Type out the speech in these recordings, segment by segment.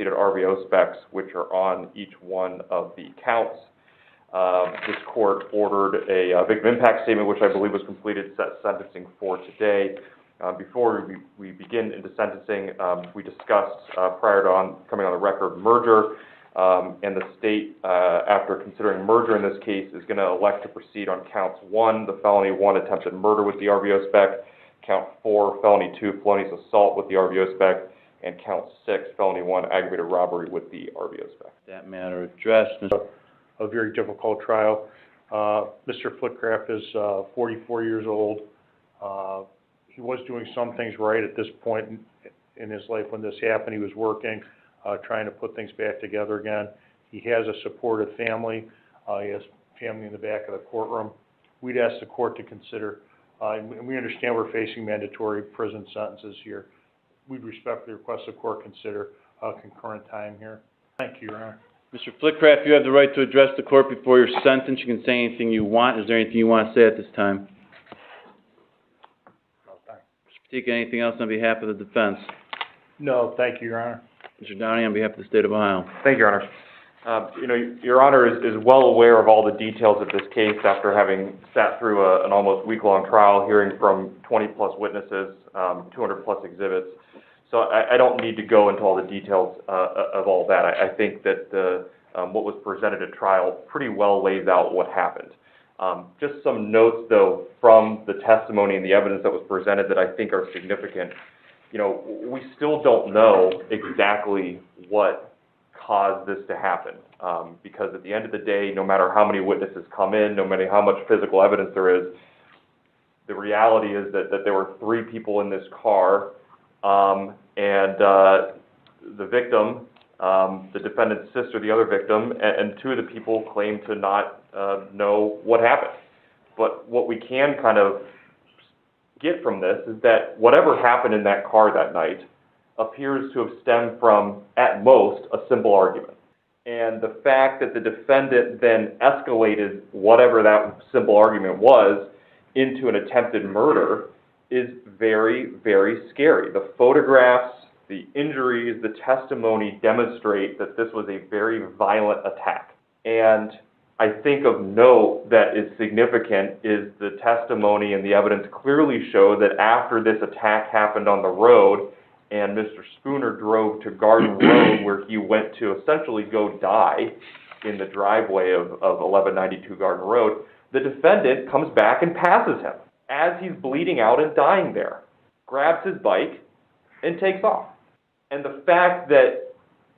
associated RVO specs, which are on each one of the counts. This court ordered a victim impact statement, which I believe was completed, set sentencing for today. Before we begin into sentencing, we discussed prior to coming on the record merger, and the state, after considering merger in this case, is going to elect to proceed on counts 1, the felony 1 attempted murder with the RVO spec, count 4, felony 2, felonious assault with the RVO spec, and count 6, felony 1, aggravated robbery with the RVO spec. That matter addressed. A very difficult trial. Mr. Flickcraft is 44 years old. He was doing some things right at this point in his life when this happened. He was working, trying to put things back together again. He has a supportive family. He has family in the back of the courtroom. We'd ask the court to consider, and we understand we're facing mandatory prison sentences here. We'd respectfully request the court consider concurrent time here. Thank you, Your Honor. Mr. Flickcraft, you have the right to address the court before your sentence. You can say anything you want. Is there anything you want to say at this time? No, thanks. Mr. Patika, anything else on behalf of the defense? No, thank you, Your Honor. Mr. Downey, on behalf of the State of Ohio. Thank you, Your Honor. Your Honor is well aware of all the details of this case after having sat through an almost week-long trial, hearing from 20-plus witnesses, 200-plus exhibits. So I don't need to go into all the details of all that. I think that what was presented at trial pretty well lays out what happened. Just some notes, though, from the testimony and the evidence that was presented that I think are significant. We still don't know exactly what caused this to happen, because at the end of the day, no matter how many witnesses come in, no matter how much physical evidence there is, the reality is that there were 3 people in this car, and the victim, the defendant's sister, the other victim, and 2 of the people claim to not know what happened. But what we can kind of get from this is that whatever happened in that car that night appears to have stemmed from, at most, a simple argument. And the fact that the defendant then escalated whatever that simple argument was into an attempted murder is very, very scary. The photographs, the injuries, the testimony demonstrate that this was a very violent attack. And I think of note that is significant is the testimony and the evidence clearly show that after this attack happened on the road and Mr. Spooner drove to Garden Road, where he went to essentially go die in the driveway of 1192 Garden Road, the defendant comes back and passes him as he's bleeding out and dying there, grabs his bike, and takes off. And the fact that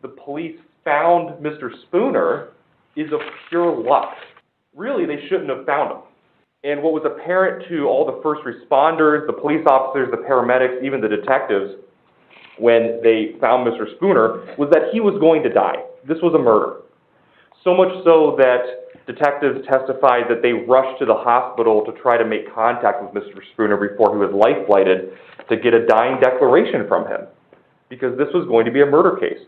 the police found Mr. Spooner is of pure luck. Really, they shouldn't have found him. And what was apparent to all the first responders, the police officers, the paramedics, even the detectives, when they found Mr. Spooner, was that he was going to die. This was a murder. So much so that detectives testified that they rushed to the hospital to try to make contact with Mr. Spooner before he was life-flighted to get a dying declaration from him, because this was going to be a murder case.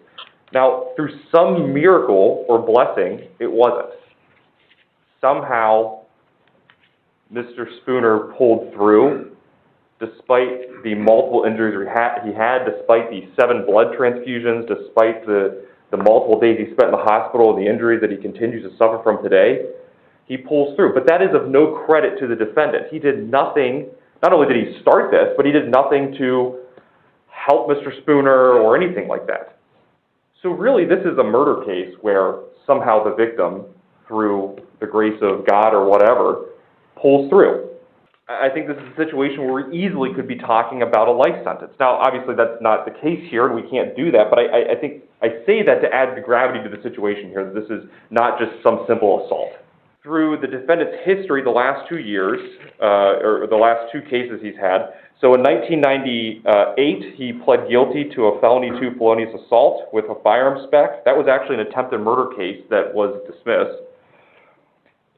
Now, through some miracle or blessing, it wasn't. Somehow, Mr. Spooner pulled through, despite the multiple injuries he had, despite the 7 blood transfusions, despite the multiple days he spent in the hospital and the injuries that he continues to suffer from today. He pulls through. But that is of no credit to the defendant. He did nothing, not only did he start this, but he did nothing to help Mr. Spooner or anything like that. So really, this is a murder case where somehow the victim, through the grace of God or whatever, pulls through. I think this is a situation where we easily could be talking about a life sentence. Now, obviously, that's not the case here, and we can't do that, but I think I say that to add the gravity to the situation here, that this is not just some simple assault. Through the defendant's history the last 2 years, or the last 2 cases he's had, so in 1998, he pled guilty to a felony 2 felonious assault with a firearm spec. That was actually an attempted murder case that was dismissed.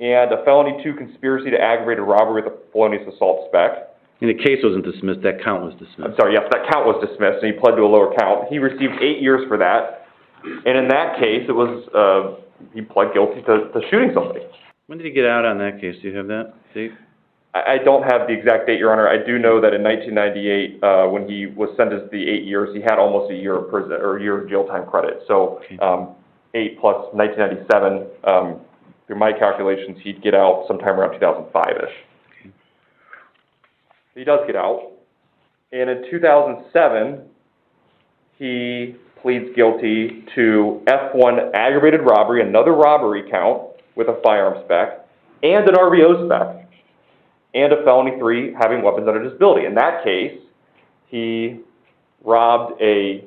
And a felony 2 conspiracy to aggravated robbery with a felonious assault spec. And the case wasn't dismissed, that count was dismissed. I'm sorry, yes, that count was dismissed, and he pled to a lower count. He received 8 years for that. And in that case, it was, he pled guilty to shooting somebody. When did he get out on that case? Do you have that date? I don't have the exact date, Your Honor. I do know that in 1998, when he was sentenced to the 8 years, he had almost a year of prison, or a year of jail time credit. So, 8 plus 1997, through my calculations, he'd get out sometime around 2005-ish. He does get out, and in 2007, he pleads guilty to F1 aggravated robbery, another robbery count with a firearm spec, and an RVO spec, and a felony 3, having weapons under disability. In that case, he robbed a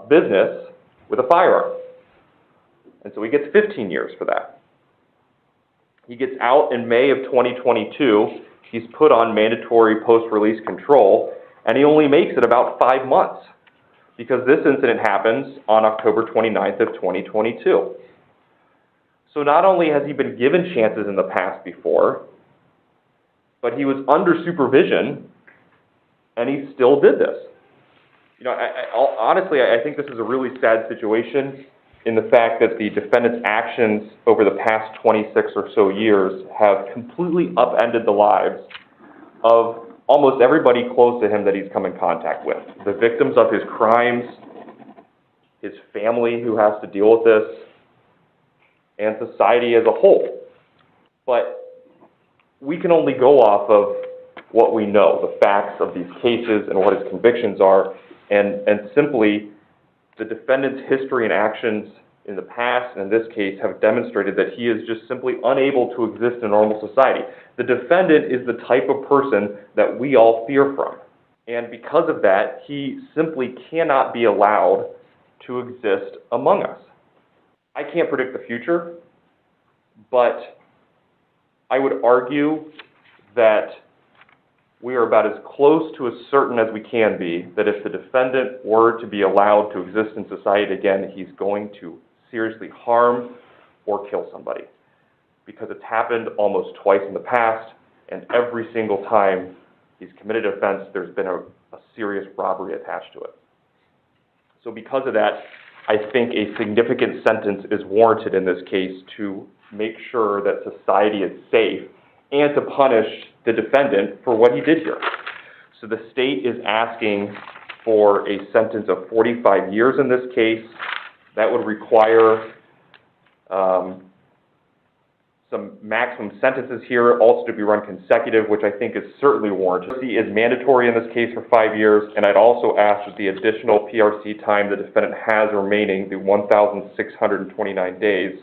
business with a firearm. And so he gets 15 years for that. He gets out in May of 2022. He's put on mandatory post-release control, and he only makes it about 5 months, because this incident happens on October 29th of 2022. So not only has he been given chances in the past before, but he was under supervision, and he still did this. You know, honestly, I think this is a really sad situation in the fact that the defendant's actions over the past 26 or so years have completely upended the lives of almost everybody close to him that he's come in contact with. The victims of his crimes, his family who has to deal with this, and society as a whole. But we can only go off of what we know, the facts of these cases and what his convictions are, and simply the defendant's history and actions in the past, and in this case, have demonstrated that he is just simply unable to exist in normal society. The defendant is the type of person that we all fear from. And because of that, he simply cannot be allowed to exist among us. I can't predict the future, but I would argue that we are about as close to as certain as we can be that if the defendant were to be allowed to exist in society again, he's going to seriously harm or kill somebody. Because it's happened almost twice in the past, and every single time he's committed an offense, there's been a serious robbery attached to it. So because of that, I think a significant sentence is warranted in this case to make sure that society is safe and to punish the defendant for what he did here. So the state is asking for a sentence of 45 years in this case. That would require some maximum sentences here also to be run consecutive, which I think is certainly warranted. PRC is mandatory in this case for 5 years, and I'd also ask that the additional PRC time the defendant has remaining, the 1,629 days,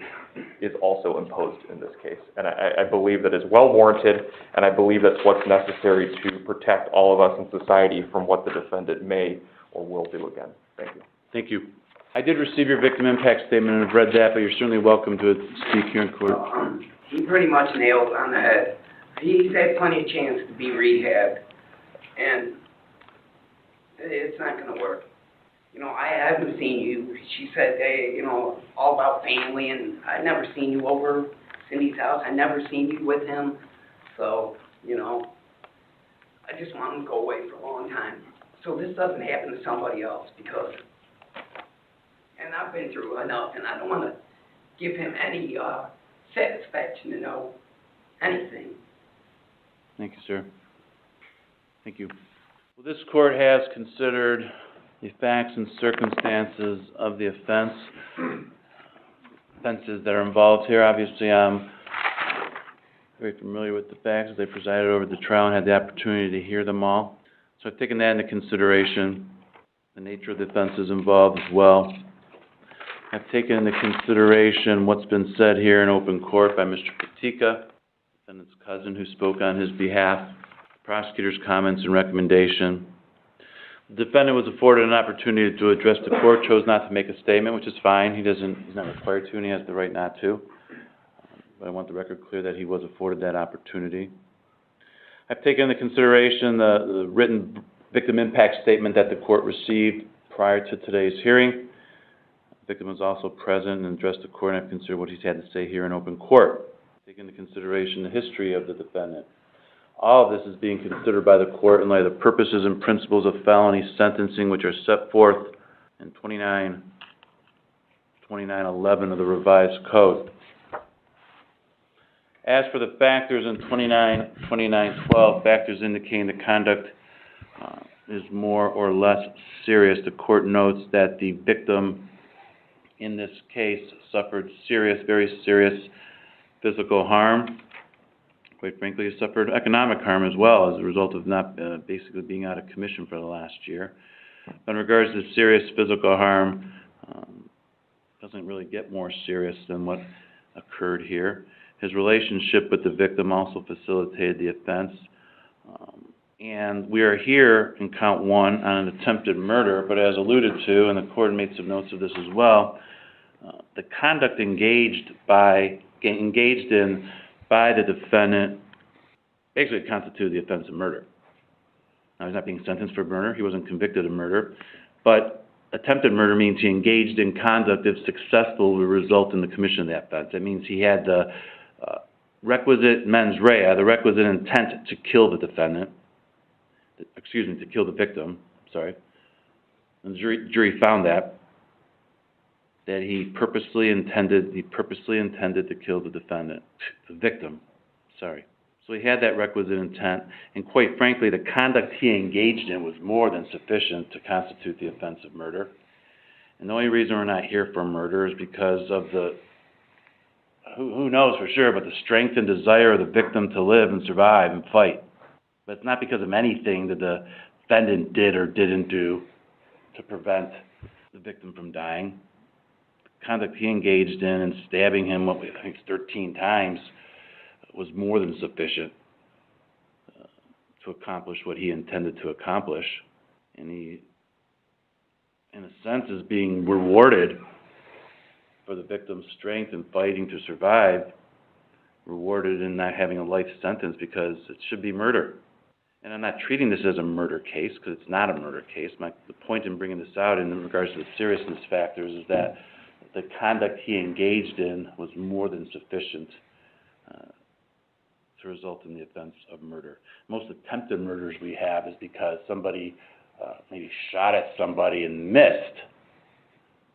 is also imposed in this case. And I believe that is well warranted, and I believe that's what's necessary to protect all of us in society from what the defendant may or will do again. Thank you. Thank you. I did receive your victim impact statement and have read that, but you're certainly welcome to speak here in court. He pretty much nailed on the head. He's had plenty of chance to be rehabbed, and it's not going to work. You know, I haven't seen you. She said, hey, you know, all about family, and I've never seen you over Cindy's house. I've never seen you with him. So, you know, I just want him to go away for a long time. So this doesn't happen to somebody else, because, and I've been through enough, and I don't want to give him any satisfaction to know anything. Thank you, sir. Thank you. Well, this court has considered the facts and circumstances of the offenses that are involved here. Obviously, I'm very familiar with the facts as they presided over the trial and had the opportunity to hear them all. So I've taken that into consideration, the nature of the offenses involved as well. I've taken into consideration what's been said here in open court by Mr. Katika, defendant's cousin who spoke on his behalf, the prosecutor's comments and recommendation. The defendant was afforded an opportunity to address the court, chose not to make a statement, which is fine. He's not required to, and he has the right not to. But I want the record clear that he was afforded that opportunity. I've taken into consideration the written victim impact statement that the court received prior to today's hearing. The victim was also present and addressed the court, and I've considered what he's had to say here in open court. I've taken into consideration the history of the defendant. All of this is being considered by the court in light of the purposes and principles of felony sentencing, which are set forth in 2911 of the revised code. As for the factors in 2912, factors indicating the conduct is more or less serious, the court notes that the victim in this case suffered serious, very serious physical harm. Quite frankly, he suffered economic harm as well as a result of not basically being out of commission for the last year. But in regards to serious physical harm, doesn't really get more serious than what occurred here. His relationship with the victim also facilitated the offense. And we are here in count 1 on an attempted murder, but as alluded to, and the court made some notes of this as well, the conduct engaged in by the defendant basically constituted the offense of murder. Now, he's not being sentenced for murder. He wasn't convicted of murder. But attempted murder means he engaged in conduct if successful will result in the commission of that offense. That means he had the requisite mens rea, the requisite intent to kill the defendant, to kill the victim, And the jury found that he purposely intended to kill the defendant, the victim, So he had that requisite intent, and quite frankly, the conduct he engaged in was more than sufficient to constitute the offense of murder. And the only reason we're not here for murder is because of the, who knows for sure, but the strength and desire of the victim to live and survive and fight. But it's not because of anything that the defendant did or didn't do to prevent the victim from dying. The conduct he engaged in stabbing him, I think 13 times, was more than sufficient to accomplish what he intended to accomplish. And he, in a sense, is being rewarded for the victim's strength in fighting to survive, rewarded in not having a life sentence because it should be murder. And I'm not treating this as a murder case because it's not a murder case. The point in bringing this out in regards to the seriousness factors is that the conduct he engaged in was more than sufficient to result in the offense of murder. Most attempted murders we have is because somebody maybe shot at somebody and missed,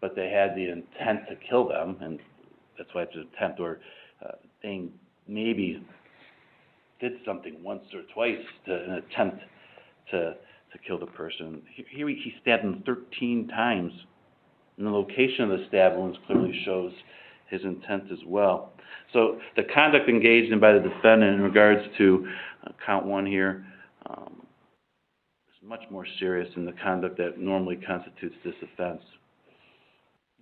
but they had the intent to kill them, and that's why it's an attempt, or they maybe did something once or twice to an attempt to kill the person. Here he stabbed him 13 times, and the location of the stab wounds clearly shows his intent as well. So the conduct engaged in by the defendant in regards to count 1 here is much more serious than the conduct that normally constitutes this offense.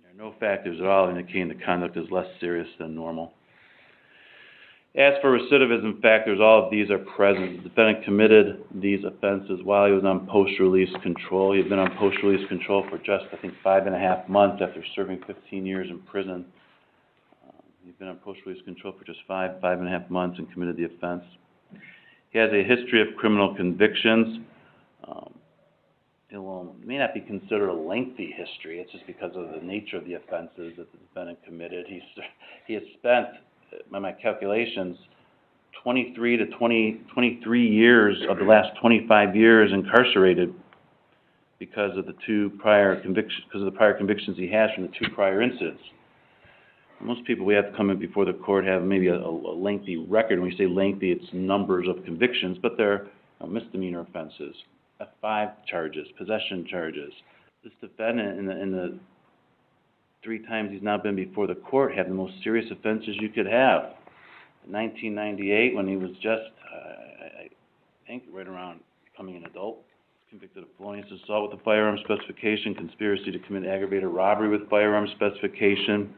There are no factors at all indicating the conduct is less serious than normal. As for recidivism factors, all of these are present. The defendant committed these offenses while he was on post-release control. He had been on post-release control for just, I think, 5.5 months after serving 15 years in prison. He'd been on post-release control for just 5.5 months and committed the offense. He has a history of criminal convictions. It may not be considered a lengthy history. It's just because of the nature of the offenses that the defendant committed. He has spent, by my calculations, 23 years of the last 25 years incarcerated because of the prior convictions he has from the 2 prior incidents. Most people we have to come in before the court have maybe a lengthy record. When we say lengthy, it's numbers of convictions, but they're misdemeanor offenses, F5 charges, possession charges. This defendant, in the 3 times he's now been before the court, had the most serious offenses you could have. In 1998, when he was just, I think, right around becoming an adult, convicted of felonious assault with a firearm specification, conspiracy to commit aggravated robbery with firearm specification,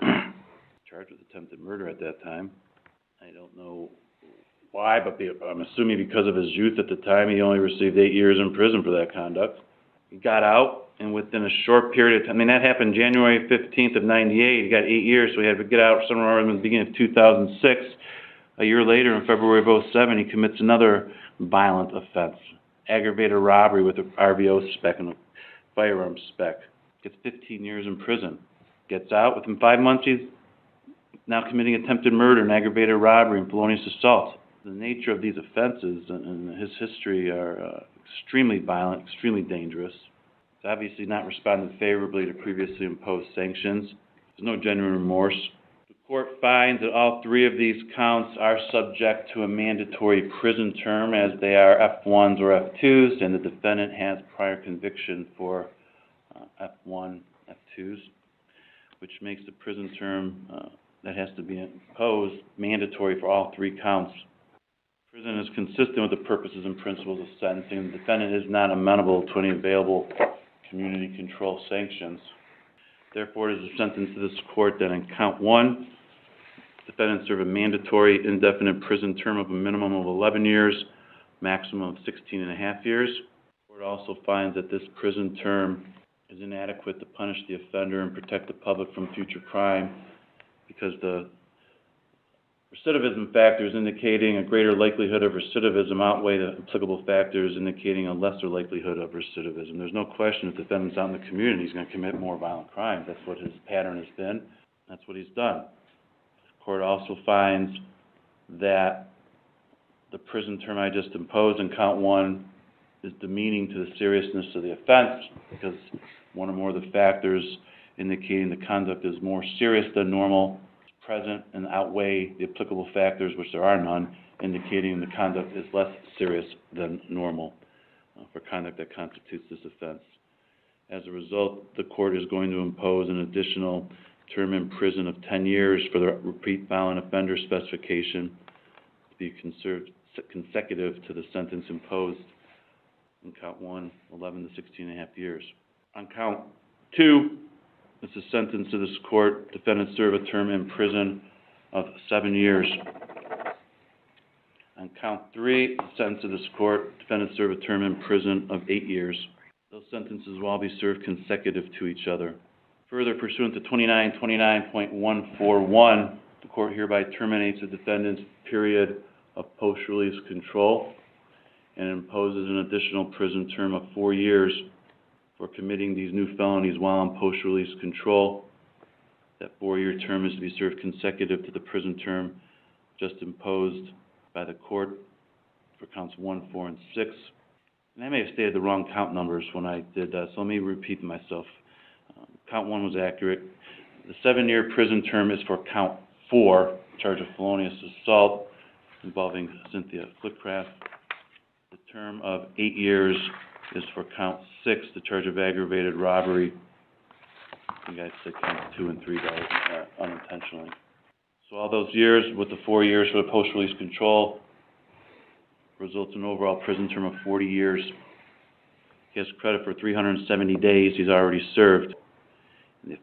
charged with attempted murder at that time. I don't know why, but I'm assuming because of his youth at the time, he only received 8 years in prison for that conduct. He got out, and within a short period of time, that happened January 15th of 98. He got 8 years, so he had to get out somewhere in the beginning of 2006. A year later, in February of 2007, he commits another violent offense, aggravated robbery with an RVO spec and a firearm spec. Gets 15 years in prison. Gets out. Within 5 months, he's now committing attempted murder and aggravated robbery and felonious assault. The nature of these offenses and his history are extremely violent, extremely dangerous. He's obviously not responded favorably to previously imposed sanctions. There's no genuine remorse. The Court finds that all three of these counts are subject to a mandatory prison term, as they are F1s or F2s, and the defendant has prior conviction for F1, F2s, which makes the prison term that has to be imposed mandatory for all three counts. Prison is consistent with the purposes and principles of sentencing. The defendant is not amenable to any available community control sanctions. Therefore, it is a sentence to this court that in count 1, defendant serve a mandatory indefinite prison term of a minimum of 11 years, maximum of 16.5 years. The court also finds that this prison term is inadequate to punish the offender and protect the public from future crime, because the recidivism factors indicating a greater likelihood of recidivism outweigh the applicable factors indicating a lesser likelihood of recidivism. There's no question if the defendant's out in the community, he's going to commit more violent crimes. That's what his pattern has been. That's what he's done. The court also finds that the prison term I just imposed in count 1 is demeaning to the seriousness of the offense, because one or more of the factors indicating the conduct is more serious than normal is present and outweigh the applicable factors, which there are none, indicating the conduct is less serious than normal for conduct that constitutes this offense. As a result, the court is going to impose an additional term in prison of 10 years for the repeat violent offender specification to be consecutive to the sentence imposed in count 1, 11 to 16.5 years. On count 2, it's a sentence to this court, defendant serve a term in prison of 7 years. On count 3, the sentence to this court, defendant serve a term in prison of 8 years. Those sentences will all be served consecutive to each other. Further, pursuant to 2929.141, the court hereby terminates the defendant's period of post-release control and imposes an additional prison term of 4 years for committing these new felonies while on post-release control. That 4-year term is to be served consecutive to the prison term just imposed by the court for counts 1, 4, and 6. And I may have stated the wrong count numbers when I did that, so let me repeat myself. Count 1 was accurate. The 7-year prison term is for count 4, charge of felonious assault involving Cynthia Flickcraft. The term of 8 years is for count 6, the charge of aggravated robbery. I think I said count 2 and 3 unintentionally. So all those years with the 4 years for the post-release control results in an overall prison term of 40 years. He has credit for 370 days he's already served. And the